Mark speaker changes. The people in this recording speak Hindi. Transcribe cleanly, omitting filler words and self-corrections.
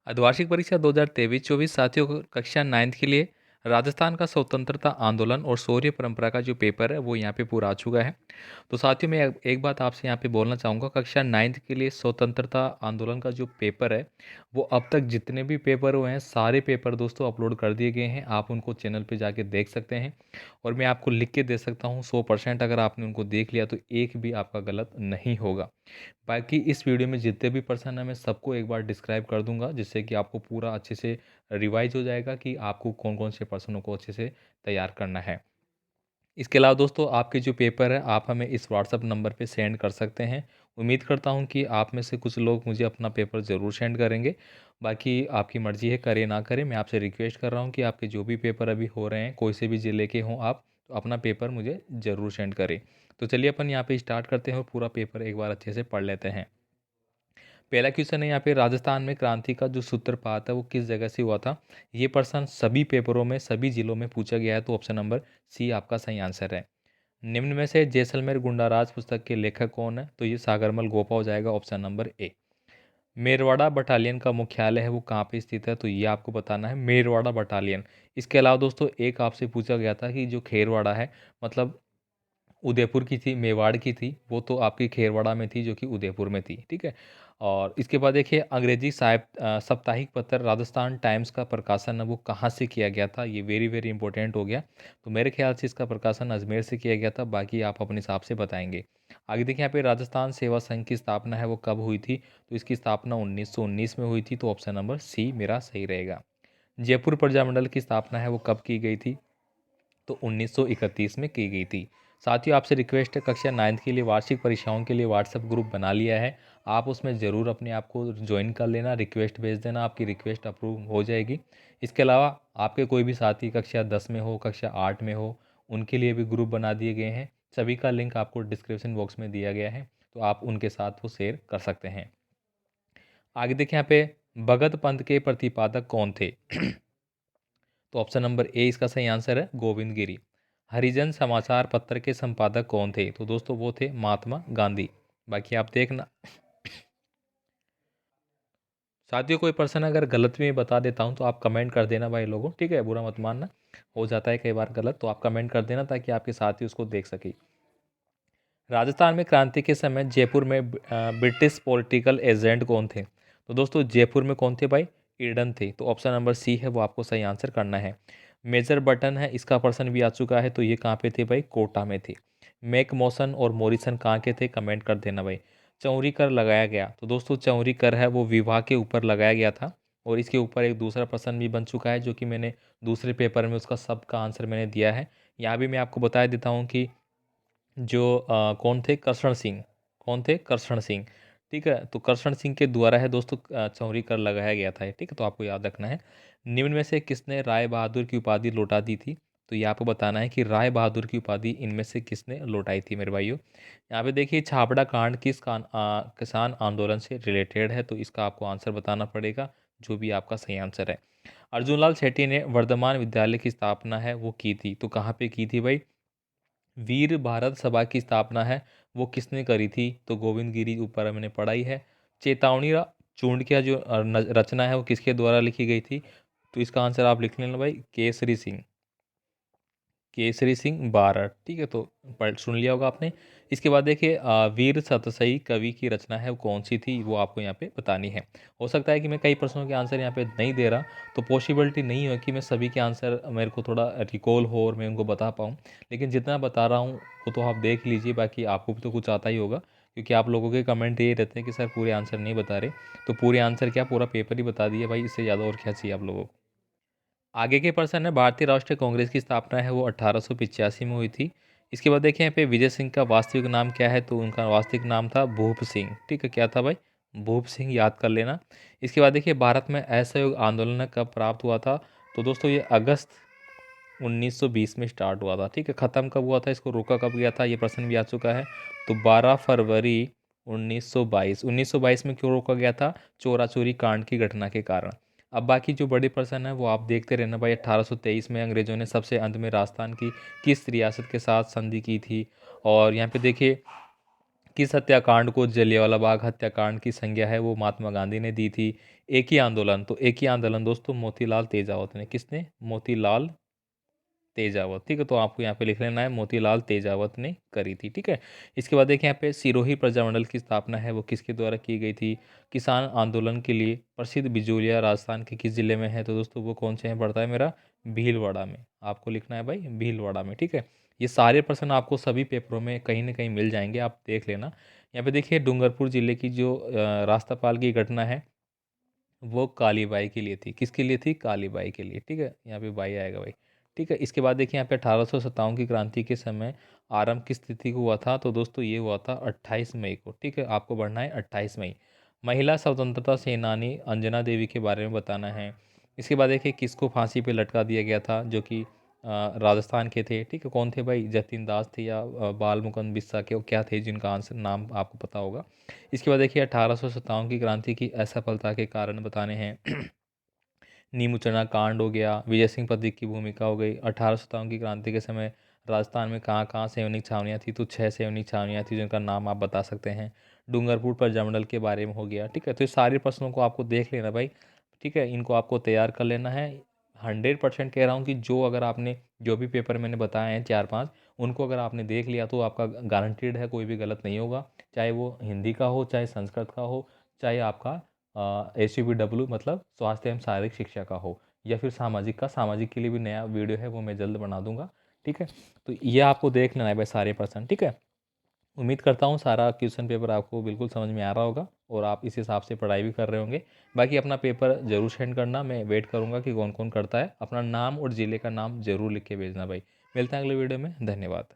Speaker 1: अर्धवार्षिक परीक्षा 2023-24 साथियों को कक्षा 9th के लिए राजस्थान का स्वतंत्रता आंदोलन और शौर्य परंपरा का जो पेपर है वो यहाँ पे पूरा आ चुका है। तो साथियों मैं एक बात आपसे यहाँ पे बोलना चाहूँगा, कक्षा 9th के लिए स्वतंत्रता आंदोलन का जो पेपर है वो अब तक जितने भी पेपर हुए हैं सारे पेपर दोस्तों अपलोड कर दिए गए हैं। आप उनको चैनल पे जाके देख सकते हैं और मैं आपको लिख के दे सकता हूँ 100% अगर आपने उनको देख लिया तो एक भी आपका गलत नहीं होगा। बाकी इस वीडियो में जितने भी पर्सन हैं मैं सबको एक बार डिस्क्राइब कर दूंगा जिससे कि आपको पूरा अच्छे से रिवाइज हो जाएगा कि आपको कौन कौन से पर्सनों को अच्छे से तैयार करना है। इसके अलावा दोस्तों आपके जो पेपर है आप हमें इस व्हाट्सअप नंबर पे सेंड कर सकते हैं। उम्मीद करता हूँ कि आप में से कुछ लोग मुझे अपना पेपर ज़रूर सेंड करेंगे। बाकी आपकी मर्ज़ी है, करें ना करें। मैं आपसे रिक्वेस्ट कर रहा हूँ कि आपके जो भी पेपर अभी हो रहे हैं कोई से भी ज़िले के हों आप, तो अपना पेपर मुझे ज़रूर सेंड करें। तो चलिए अपन यहाँ पे स्टार्ट करते हैं और पूरा पेपर एक बार अच्छे से पढ़ लेते हैं। पहला क्वेश्चन है यहाँ पे, राजस्थान में क्रांति का जो सूत्रपात है वो किस जगह से हुआ था। ये प्रश्न सभी पेपरों में सभी जिलों में पूछा गया है, तो ऑप्शन नंबर सी आपका सही आंसर है। निम्न में से जैसलमेर गुंडाराज पुस्तक के लेखक कौन है, तो ये सागरमल गोपा हो जाएगा, option number A. Merwara battalion का मुख्यालय है वो कहाँ पे स्थित है, तो ये आपको बताना है, मेरवाड़ा बटालियन। इसके अलावा दोस्तों एक आपसे पूछा गया था कि जो खेरवाड़ा है, मतलब उदयपुर की थी, मेवाड़ की थी, वो तो आपकी खेरवाड़ा में थी जो कि उदयपुर में थी, ठीक है। और इसके बाद देखिए अंग्रेजी साप्ताहिक पत्र राजस्थान टाइम्स का प्रकाशन है वो कहाँ से किया गया था, ये वेरी वेरी इंपॉर्टेंट हो गया। तो मेरे ख्याल से इसका प्रकाशन अजमेर से किया गया था, बाकी आप अपने हिसाब से बताएंगे। आगे देखिए यहाँ पे राजस्थान सेवा संघ की स्थापना है वो कब हुई थी, तो इसकी स्थापना 1919 में हुई थी, तो ऑप्शन नंबर सी मेरा सही रहेगा। जयपुर प्रजामंडल की स्थापना है वो कब की गई थी, तो 1931 में की गई थी। साथियों आपसे रिक्वेस्ट है, कक्षा 9th के लिए वार्षिक परीक्षाओं के लिए व्हाट्सएप ग्रुप बना लिया है, आप उसमें ज़रूर अपने आप को ज्वाइन कर लेना, रिक्वेस्ट भेज देना, आपकी रिक्वेस्ट अप्रूव हो जाएगी। इसके अलावा आपके कोई भी साथी कक्षा 10 में हो, कक्षा 8 में हो, उनके लिए भी ग्रुप बना दिए गए हैं। सभी का लिंक आपको डिस्क्रिप्शन बॉक्स में दिया गया है, तो आप उनके साथ वो शेयर कर सकते हैं। आगे देखें यहाँ पे, भगत पंथ के प्रतिपादक कौन थे तो ऑप्शन नंबर ए इसका सही आंसर है, गोविंद गिरी। हरिजन समाचार पत्र के संपादक कौन थे, तो दोस्तों वो थे महात्मा गांधी। बाकी आप देखना साथियों, कोई पर्सन अगर गलत भी मैं बता देता हूँ तो आप कमेंट कर देना भाई लोगों, ठीक है, बुरा मत मानना। हो जाता है कई बार गलत, तो आप कमेंट कर देना ताकि आपके साथी उसको देख सके। राजस्थान में क्रांति के समय जयपुर में ब्रिटिश पॉलिटिकल एजेंट कौन थे, तो दोस्तों जयपुर में कौन थे भाई, ईडन थे, तो ऑप्शन नंबर सी है वो आपको सही आंसर करना है। मेजर बटन है, इसका पर्सन भी आ चुका है, तो ये कहाँ पे थे भाई, कोटा में थे। मैक मॉसन और मॉरिसन कहाँ के थे, कमेंट कर देना भाई। चौरी कर लगाया गया, तो दोस्तों चौरी कर है वो विवाह के ऊपर लगाया गया था, और इसके ऊपर एक दूसरा प्रश्न भी बन चुका है जो कि मैंने दूसरे पेपर में उसका सबका आंसर मैंने दिया है। यहाँ भी मैं आपको बता देता हूँ कि जो कौन थे, कर्षण सिंह। कौन थे, कर्षण सिंह, ठीक है। तो कर्षण सिंह के द्वारा है दोस्तों चौरी कर लगाया गया था, ठीक है, तो आपको याद रखना है। निम्न में से किसने राय बहादुर की उपाधि लौटा दी थी, तो ये आपको बताना है कि राय बहादुर की उपाधि इनमें से किसने लौटाई थी मेरे भाइयों। यहाँ पे देखिए छाबड़ा कांड किसान आंदोलन से रिलेटेड है, तो इसका आपको आंसर बताना पड़ेगा जो भी आपका सही आंसर है। अर्जुनलाल शेट्टी ने वर्धमान विद्यालय की स्थापना है वो की थी, तो कहाँ पे की थी भाई, वीर भारत सभा की स्थापना है वो किसने करी थी, तो गोविंद गिरी ऊपर मैंने पढ़ाई है। चेतावनी चूणकिया जो रचना है वो किसके द्वारा लिखी गई थी, तो इसका आंसर आप लिख लेना भाई, केसरी सिंह। केसरी सिंह बारठ, ठीक है, तो पढ़ सुन लिया होगा आपने। इसके बाद देखिए वीर सतसई कवि की रचना है वो कौन सी थी, वो आपको यहाँ पे बतानी है। हो सकता है कि मैं कई प्रश्नों के आंसर यहाँ पे नहीं दे रहा, तो पॉसिबिलिटी नहीं है कि मैं सभी के आंसर मेरे को थोड़ा रिकॉल हो और मैं उनको बता पाऊँ, लेकिन जितना बता रहा हूँ वो तो आप देख लीजिए, बाकी आपको भी तो कुछ आता ही होगा, क्योंकि आप लोगों के कमेंट ये रहते हैं कि सर पूरे आंसर नहीं बता रहे। तो पूरे आंसर क्या, पूरा पेपर ही बता दिए भाई, इससे ज़्यादा और क्या चाहिए आप लोगों को। आगे के पर्सन है, भारतीय राष्ट्रीय कांग्रेस की स्थापना है वो 1885 में हुई थी। इसके बाद देखें यहाँ पे विजय सिंह का वास्तविक नाम क्या है, तो उनका वास्तविक नाम था भूप सिंह, ठीक है, क्या था भाई, भूप सिंह, याद कर लेना। इसके बाद देखिए भारत में असहयोग आंदोलन कब प्राप्त हुआ था, तो दोस्तों ये अगस्त 1920 में स्टार्ट हुआ था, ठीक है। ख़त्म कब हुआ था, इसको रोका कब गया था, ये प्रश्न भी आ चुका है, तो 12 फरवरी 1922। 1922 में क्यों रोका गया था, चोरा चोरी कांड की घटना के कारण। अब बाकी जो बड़े पर्सन है वो आप देखते रहना भाई। 1823 में अंग्रेजों ने सबसे अंत में राजस्थान की किस रियासत के साथ संधि की थी, और यहाँ पे देखिए किस हत्याकांड को जलियांवाला बाग हत्याकांड की संज्ञा है वो महात्मा गांधी ने दी थी। एक ही आंदोलन, तो एक ही आंदोलन दोस्तों मोतीलाल तेजावत ने, किसने? मोतीलाल तेजावत। ठीक है, तो आपको यहाँ पे लिख लेना है मोतीलाल तेजावत ने करी थी। ठीक है, इसके बाद देखिए यहाँ पे सिरोही प्रजामंडल की स्थापना है वो किसके द्वारा की गई थी? किसान आंदोलन के लिए प्रसिद्ध बिजोलिया राजस्थान के किस जिले में है? तो दोस्तों वो कौन से में पड़ता है मेरा? भीलवाड़ा में। आपको लिखना है भाई भीलवाड़ा में। ठीक है, ये सारे प्रश्न आपको सभी पेपरों में कहीं ना कहीं मिल जाएंगे, आप देख लेना। यहाँ पे देखिए डूंगरपुर जिले की जो रास्तापाल की घटना है वो कालीबाई के लिए थी। किसके लिए थी? कालीबाई के लिए। ठीक है, यहाँ पे बाई आएगा भाई। ठीक है, इसके बाद देखिए यहाँ पे 1857 की क्रांति के समय आरंभ किस तिथि को हुआ था? तो दोस्तों ये हुआ था 28 मई को। ठीक है, आपको बढ़ना है 28 मई। महिला स्वतंत्रता सेनानी अंजना देवी के बारे में बताना है। इसके बाद देखिए किसको फांसी पे लटका दिया गया था, जो कि राजस्थान के थे। ठीक है, कौन थे भाई? जतिन दास थे या बाल मुकुंद बिस्सा के, वो क्या थे जिनका आंसर नाम आपको पता होगा। इसके बाद देखिए 1857 की क्रांति की असफलता के कारण बताने हैं। नीमूचना कांड हो गया, विजय सिंह पथिक की भूमिका हो गई। 1857 की क्रांति के समय राजस्थान में कहाँ कहाँ सैनिक छावनियाँ थी? तो 6 सैनिक छावनियाँ थी जिनका नाम आप बता सकते हैं। डूंगरपुर प्रजामंडल के बारे में हो गया। ठीक है, तो ये सारे प्रश्नों को आपको देख लेना भाई। ठीक है, इनको आपको तैयार कर लेना है। 100% कह रहा हूँ कि जो अगर आपने जो भी पेपर मैंने बताए हैं 4-5, उनको अगर आपने देख लिया तो आपका गारंटीड है कोई भी गलत नहीं होगा। चाहे वो हिंदी का हो, चाहे संस्कृत का हो, चाहे आपका SUPW मतलब स्वास्थ्य एवं शारीरिक शिक्षा का हो, या फिर सामाजिक का। सामाजिक के लिए भी नया वीडियो है वो मैं जल्द बना दूंगा। ठीक है, तो ये आपको देख लेना है भाई सारे पर्सन। ठीक है, उम्मीद करता हूँ सारा क्वेश्चन पेपर आपको बिल्कुल समझ में आ रहा होगा और आप इस हिसाब से पढ़ाई भी कर रहे होंगे। बाकी अपना पेपर जरूर सेंड करना, मैं वेट करूँगा कि कौन कौन करता है। अपना नाम और ज़िले का नाम जरूर लिख के भेजना भाई। मिलते हैं अगले वीडियो में, धन्यवाद।